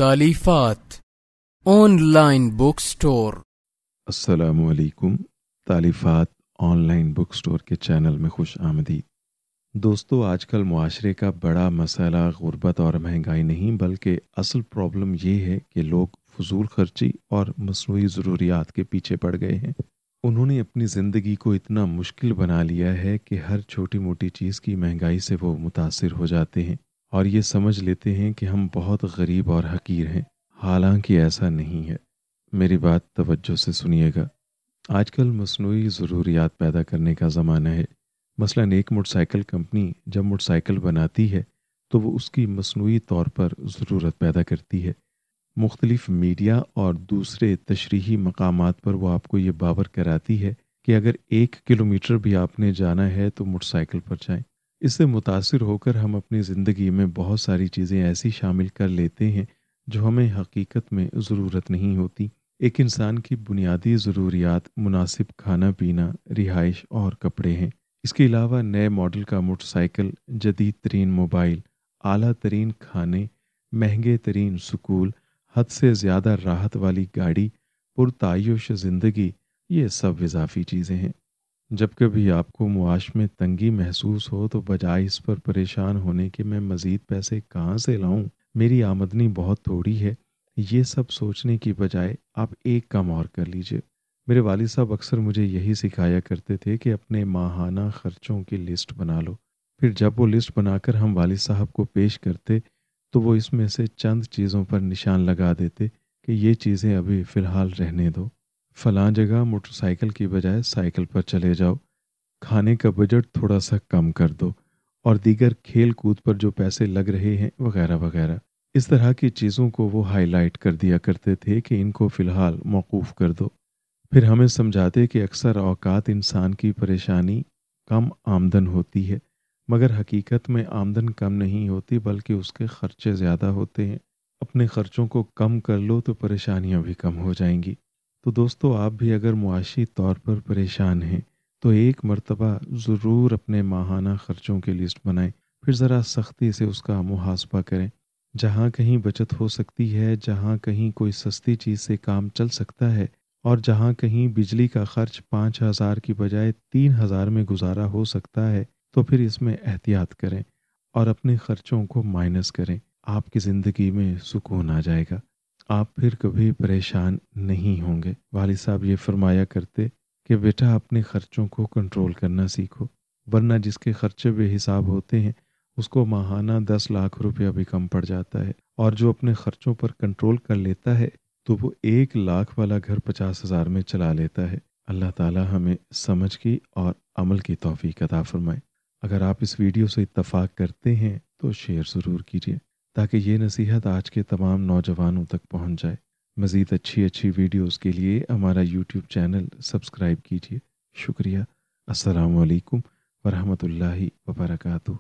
तालीफात online book store. अस्सलामुअलैकुम। तालीफात online book store के channel में खुश आमदीद। दोस्तों, आजकल मुआशरे का बड़ा मसला गुर्बत और महंगाई नहीं बल्कि असल प्रॉब्लम ये है कि लोग फजूल खर्ची और मसनूई ज़रूरियात के पीछे पड़ गए हैं। उन्होंने अपनी ज़िंदगी को इतना मुश्किल बना लिया है कि हर छोटी मोटी चीज़ की महंगाई से वो मुतासिर हो जाते हैं और ये समझ लेते हैं कि हम बहुत गरीब और हकीर हैं। हालांकि ऐसा नहीं है। मेरी बात तवज्जो से सुनिएगा। आजकल मसनूई ज़रूरियात पैदा करने का ज़माना है। मसलन एक मोटरसाइकिल कंपनी जब मोटरसाइकिल बनाती है तो वो उसकी मसनूई तौर पर ज़रूरत पैदा करती है। मुख्तलिफ मीडिया और दूसरे तशरीही मकामात पर वो आपको ये बावर कराती है कि अगर 1 किलोमीटर भी आपने जाना है तो मोटरसाइकिल पर जाएं। इससे मुतासिर होकर हम अपनी ज़िंदगी में बहुत सारी चीज़ें ऐसी शामिल कर लेते हैं जो हमें हकीकत में ज़रूरत नहीं होती। एक इंसान की बुनियादी ज़रूरियात मुनासिब खाना पीना, रिहाइश और कपड़े हैं। इसके अलावा नए मॉडल का मोटरसाइकिल, जदीद तरीन मोबाइल, आला तरीन खाने, महंगे तरीन स्कूल, हद से ज़्यादा राहत वाली गाड़ी, पुरतायुश ज़िंदगी, ये सब इजाफी चीज़ें हैं। जब कभी आपको मुआश में तंगी महसूस हो तो बजाय इस पर परेशान होने के मैं मज़ीद पैसे कहाँ से लाऊं, मेरी आमदनी बहुत थोड़ी है, ये सब सोचने की बजाय आप एक काम और कर लीजिए। मेरे वालिद साहब अक्सर मुझे यही सिखाया करते थे कि अपने माहाना खर्चों की लिस्ट बना लो। फिर जब वो लिस्ट बनाकर हम वालिद साहब को पेश करते तो वो इसमें से चंद चीज़ों पर निशान लगा देते कि ये चीज़ें अभी फ़िलहाल रहने दो। फ़लाँ जगह मोटरसाइकिल की बजाय साइकिल पर चले जाओ, खाने का बजट थोड़ा सा कम कर दो और दीगर खेल कूद पर जो पैसे लग रहे हैं वगैरह वगैरह। इस तरह की चीज़ों को वो हाईलाइट कर दिया करते थे कि इनको फ़िलहाल मौकूफ़ कर दो। फिर हमें समझाते कि अक्सर औकात इंसान की परेशानी कम आमदन होती है, मगर हकीकत में आमदन कम नहीं होती बल्कि उसके खर्चे ज़्यादा होते हैं। अपने खर्चों को कम कर लो तो परेशानियां भी कम हो जाएंगी। तो दोस्तों, आप भी अगर मुआशी तौर पर परेशान हैं तो एक मर्तबा ज़रूर अपने माहाना खर्चों की लिस्ट बनाएं। फिर ज़रा सख्ती से उसका मुहासबा करें। जहाँ कहीं बचत हो सकती है, जहाँ कहीं कोई सस्ती चीज़ से काम चल सकता है और जहाँ कहीं बिजली का खर्च 5,000 की बजाय 3,000 में गुजारा हो सकता है तो फिर इसमें एहतियात करें और अपने खर्चों को माइनस करें। आपकी ज़िंदगी में सुकून आ जाएगा। आप फिर कभी परेशान नहीं होंगे। वालिद साहब ये फरमाया करते कि बेटा अपने खर्चों को कंट्रोल करना सीखो, वरना जिसके खर्चे बेहिसाब होते हैं उसको माहाना 10 लाख रुपया भी कम पड़ जाता है, और जो अपने खर्चों पर कंट्रोल कर लेता है तो वो 1 लाख वाला घर 50,000 में चला लेता है। अल्लाह ताला हमें समझ की और अमल की तौफीक अता फरमाए। अगर आप इस वीडियो से इत्तफाक करते हैं तो शेयर ज़रूर कीजिए ताकि ये नसीहत आज के तमाम नौजवानों तक पहुंच जाए। मज़ीद अच्छी वीडियोस के लिए हमारा यूट्यूब चैनल सब्सक्राइब कीजिए। शुक्रिया। अस्सलामु अलैकुम वरहमतुल्लाहि वबरकातुहू।